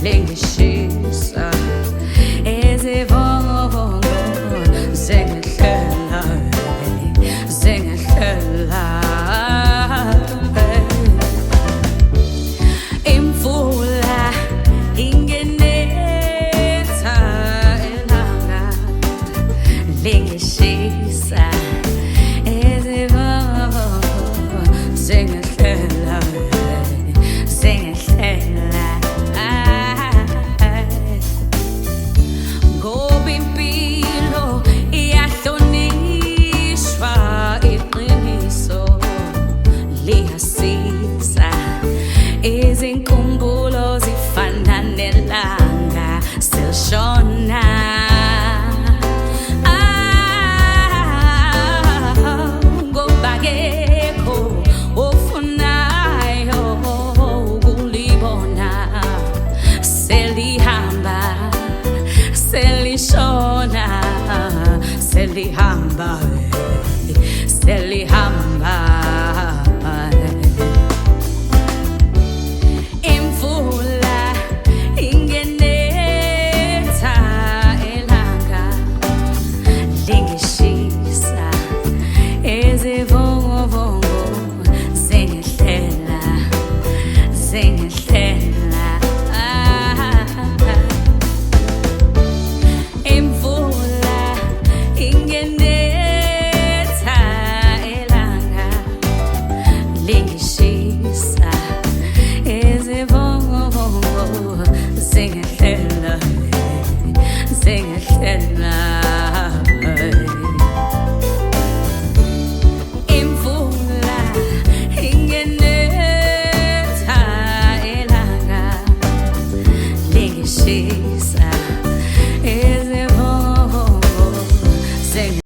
lengishisa ezivongo zengehlela Iymvula ingenetha elanga lengishisa ezivongo zengehlela ngoba impilo iyahlonishwa iqiniso liyasiza izinkumbulo zifana nelanga selishona ngoba akekho ofunayo ukulibona selihamba selishona selihamba Iymvula ingenetha elanga lingishisa ezivongo zengehlela Iymvula ingenetha elanga lingishisa ezivongo zengehlela Iymvula ingenetha elanga lingishisa